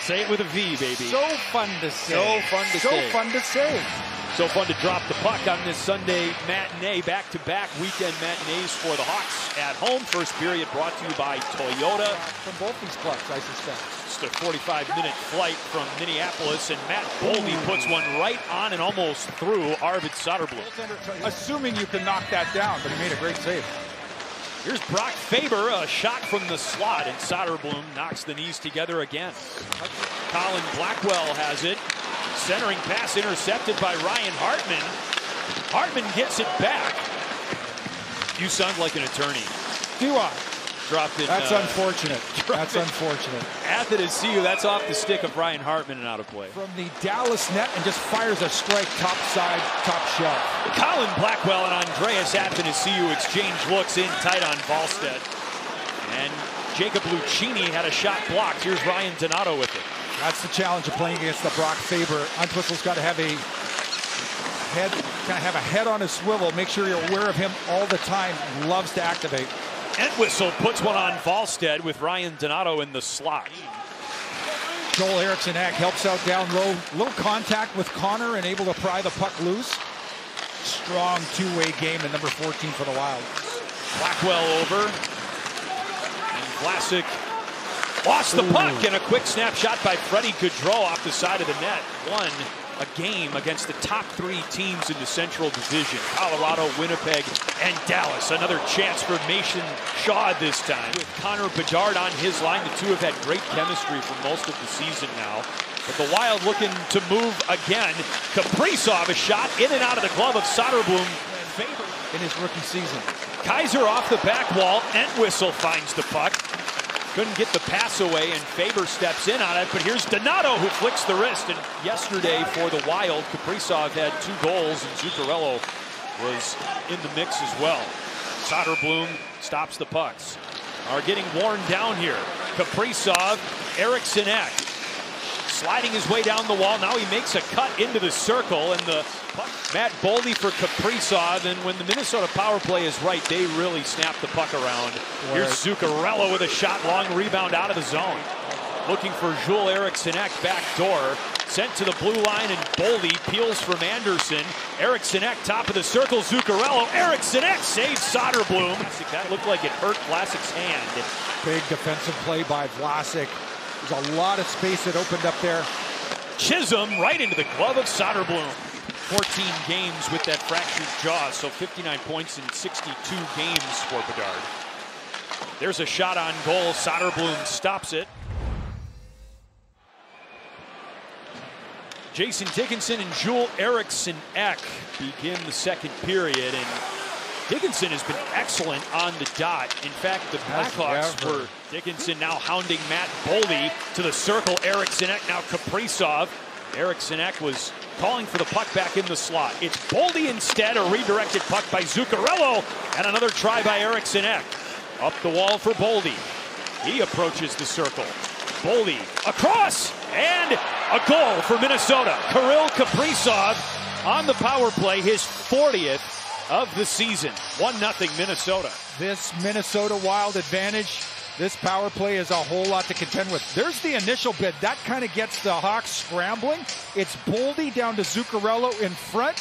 Say it with a V, baby. So fun to say. So fun to say. So fun to say. So fun to drop the puck on this Sunday matinee. Back-to-back weekend matinees for the Hawks at home. First period brought to you by Toyota. From both these clubs, I suspect. Just a 45-minute flight from Minneapolis, and Matt Boldy puts one right on and almost through Arvid Soderblom. Assuming you can knock that down, but he made a great save. Here's Brock Faber, a shot from the slot, and Soderblom knocks the knees together again. Colin Blackwell has it. Centering pass intercepted by Ryan Hartman. Hartman gets it back. You sound like an attorney. Do I? Dropped it. That's unfortunate. That's unfortunate. Athanasiou, that's off the stick of Ryan Hartman and out of play. From the Dallas net and just fires a strike top side, top shelf. Colin Blackwell and Andreas Athanasiou exchange looks in tight on Wallstedt. And Jacob Lucchini had a shot blocked. Here's Ryan Donato with it. That's the challenge of playing against the Brock Faber. Entwistle's got to have a head on his swivel. Make sure you're aware of him all the time. Loves to activate. Entwistle puts one on Wallstedt with Ryan Donato in the slot. Joel Eriksson-Ek helps out down low. Little contact with Connor and able to pry the puck loose. Strong two-way game in number 14 for the Wild. Blackwell over. And Vlasic lost the puck, and a quick snapshot by Freddie Gaudreau off the side of the net. Won a game against the top three teams in the Central Division. Colorado, Winnipeg, and Dallas. Another chance for Mason Shaw this time. With Connor Bedard on his line, the two have had great chemistry for most of the season now. But the Wild looking to move again. Kaprizov, a shot in and out of the glove of Soderblom. In his rookie season. Kaiser off the back wall. Entwistle finds the puck. Couldn't get the pass away, and Faber steps in on it, but here's Donato who flicks the wrist. And yesterday for the Wild, Kaprizov had 2 goals, and Zuccarello was in the mix as well. Soderblom stops the pucks. Are getting worn down here. Kaprizov, Eriksson-Ek sliding his way down the wall. Now he makes a cut into the circle, and the puck. Matt Boldy for Kaprizov, and when the Minnesota power play is right, they really snap the puck around. Here's Zuccarello with a shot, long rebound out of the zone. Looking for Joel Eriksson-Ek back door. Sent to the blue line, and Boldy peels from Anderson. Eriksson-Ek top of the circle. Zuccarello. Eriksson-Ek saves Soderblom. That looked like it hurt Vlasic's hand. Big defensive play by Vlasic. There's a lot of space that opened up there. Chisholm right into the glove of Soderblom. 14 games with that fractured jaw, so 59 points in 62 games for Bedard. There's a shot on goal. Soderblom stops it. Jason Dickinson and Joel Eriksson-Ek begin the second period, and Dickinson has been excellent on the dot. In fact, the Blackhawks for Dickinson now hounding Matt Boldy to the circle. Eriksson-Ek, now Kaprizov. Eriksson-Ek was calling for the puck back in the slot. It's Boldy instead, a redirected puck by Zuccarello, and another try by Eriksson-Ek. Up the wall for Boldy. He approaches the circle. Boldy across, and a goal for Minnesota. Kirill Kaprizov on the power play, his 40th of the season. 1-0 Minnesota. This Minnesota Wild advantage, this power play is a whole lot to contend with. There's the initial bid. That kind of gets the Hawks scrambling. It's Boldy down to Zuccarello in front.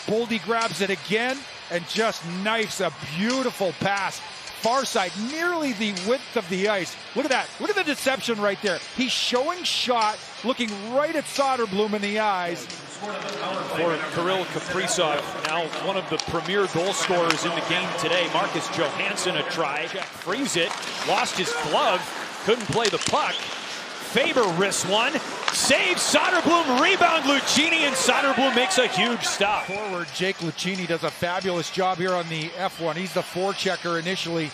Boldy grabs it again and just knifes a beautiful pass. Far side, nearly the width of the ice. Look at that. Look at the deception right there. He's showing shot, looking right at Soderblom in the eyes. For Kirill Kaprizov, now one of the premier goal scorers in the game today. Marcus Johansson a try, frees it, lost his glove, couldn't play the puck. Faber wrists one, saves Soderblom, rebound Lucchini, and Soderblom makes a huge stop. Forward Jake Lucchini does a fabulous job here on the F1. He's the forechecker initially,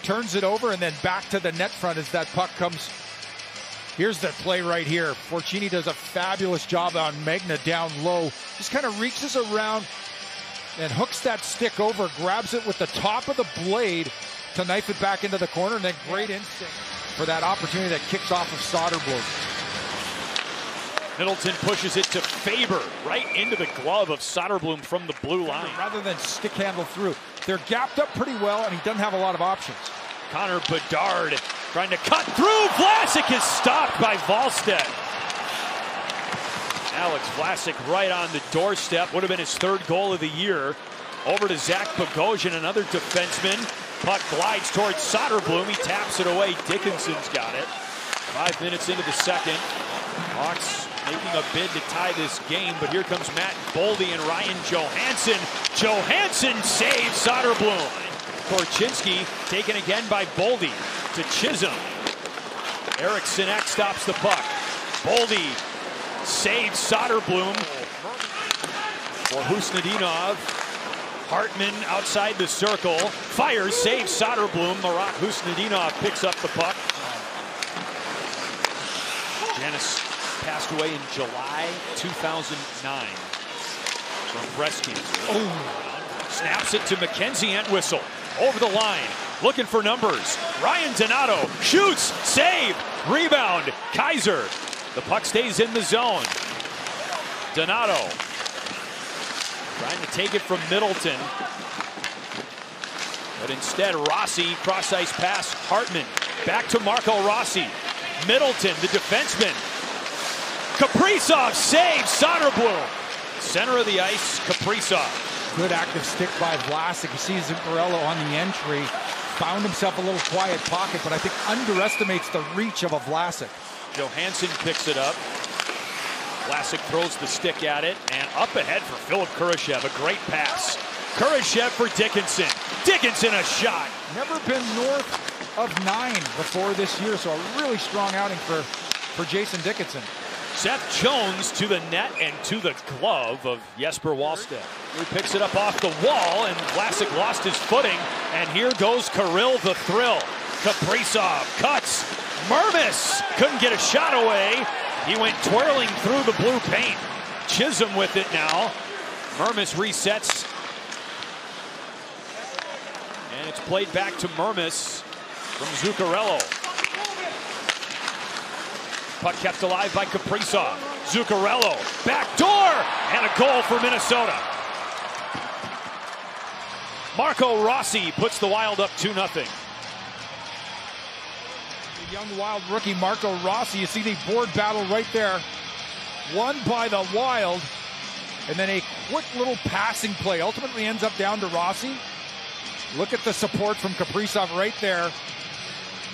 turns it over, and then back to the net front as that puck comes. Here's the play right here. Forcini does a fabulous job on Magna down low. Just kind of reaches around and hooks that stick over, grabs it with the top of the blade to knife it back into the corner, and then great instinct for that opportunity that kicks off of Soderblom. Middleton pushes it to Faber, right into the glove of Soderblom from the blue line. Rather than stick handle through. They're gapped up pretty well, and he doesn't have a lot of options. Connor Bedard Trying to cut through. Vlasic is stopped by Wallstedt. Alex Vlasic right on the doorstep. Would have been his third goal of the year. Over to Zach Bogosian, another defenseman. Puck glides towards Soderblom. He taps it away. Dickinson's got it. 5 minutes into the second. Hawks making a bid to tie this game, but here comes Matt Boldy and Ryan Johansson. Johansson saves Soderblom. Korchinski taken again by Boldy to Chisholm. Eric Sinek stops the puck. Boldy saves Soderblom for Husnudinov. Hartman outside the circle. Fires, saves Soderblom. Marat Husnudinov picks up the puck. Janis passed away in July 2009 from breast cancer. Oh. Snaps it to Mackenzie Entwistle. Over the line, looking for numbers. Ryan Donato shoots, save, rebound, Kaiser. The puck stays in the zone. Donato trying to take it from Middleton. But instead, Rossi, cross-ice pass, Hartman. Back to Marco Rossi. Middleton, the defenseman. Kaprizov saves Soderblom. Center of the ice, Kaprizov. Good active stick by Vlasic. You see Zuccarello on the entry. Found himself a little quiet pocket, but I think underestimates the reach of a Vlasic. Johansson picks it up. Vlasic throws the stick at it, and up ahead for Philip Kurashev. A great pass. Kurashev for Dickinson. Dickinson a shot. Never been north of 9 before this year, so a really strong outing for Jason Dickinson. Seth Jones to the net and to the glove of Jesper Wallstedt. He picks it up off the wall, and Vlasic lost his footing. And here goes Kirill the Thrill. Kaprizov cuts. Mermis couldn't get a shot away. He went twirling through the blue paint. Chisholm with it now. Mermis resets. And it's played back to Mermis from Zuccarello. Puck kept alive by Kaprizov. Zuccarello, back door, and a goal for Minnesota. Marco Rossi puts the Wild up 2-0. The young Wild rookie Marco Rossi, you see the board battle right there. Won by the Wild, and then a quick little passing play. Ultimately ends up down to Rossi. Look at the support from Kaprizov right there.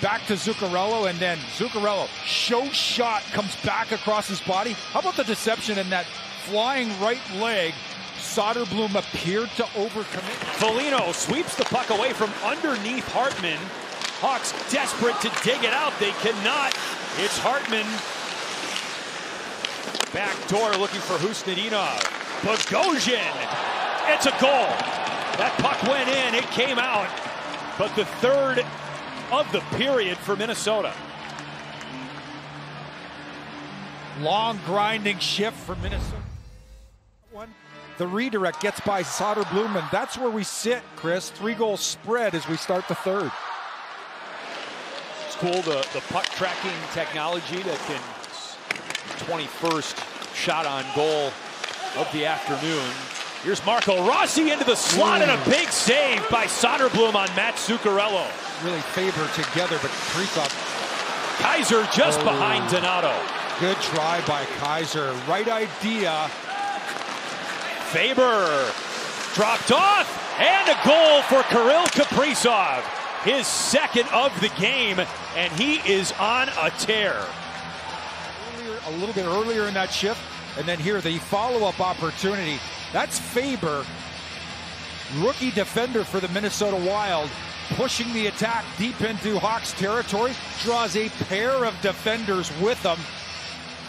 Back to Zuccarello, and then Zuccarello, show shot, comes back across his body. How about the deception in that flying right leg? Soderblom appeared to overcommit. Foligno sweeps the puck away from underneath Hartman. Hawks desperate to dig it out. They cannot. It's Hartman. Back door looking for Husnudinov. Bogosian. It's a goal. That puck went in. It came out. But the third of the period for Minnesota. Long grinding shift for Minnesota. The redirect gets by Soderblom, and that's where we sit, Chris. 3-goal spread as we start the third. It's cool, the puck tracking technology that can 21st shot on goal of the afternoon. Here's Marco Rossi into the slot. Ooh. And a big save by Soderblom on Matt Zuccarello. Really favor together, but Kaprizov. Kaiser just behind Donato. Good try by Kaiser. Right idea. Faber dropped off, and a goal for Kirill Kaprizov. His second of the game, and he is on a tear. A little bit earlier in that shift, and then here the follow-up opportunity. That's Faber, rookie defender for the Minnesota Wild, pushing the attack deep into Hawks territory, draws a pair of defenders with him.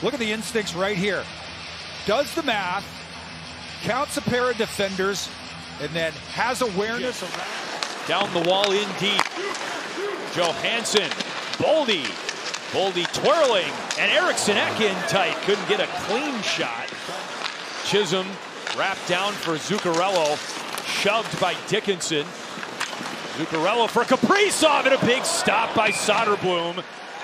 Look at the instincts right here. Does the math, counts a pair of defenders, and then has awareness around. Down the wall in deep. Johansson, Boldy twirling, and Eric Sinek in tight. Couldn't get a clean shot. Chisholm wrapped down for Zuccarello, shoved by Dickinson. Zuccarello for Kaprizov, and a big stop by Soderblom.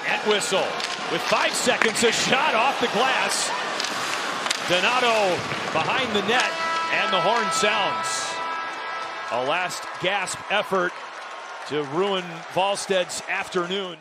Entwistle with 5 seconds, a shot off the glass. Donato behind the net, and the horn sounds. A last gasp effort to ruin Wallstedt's afternoon.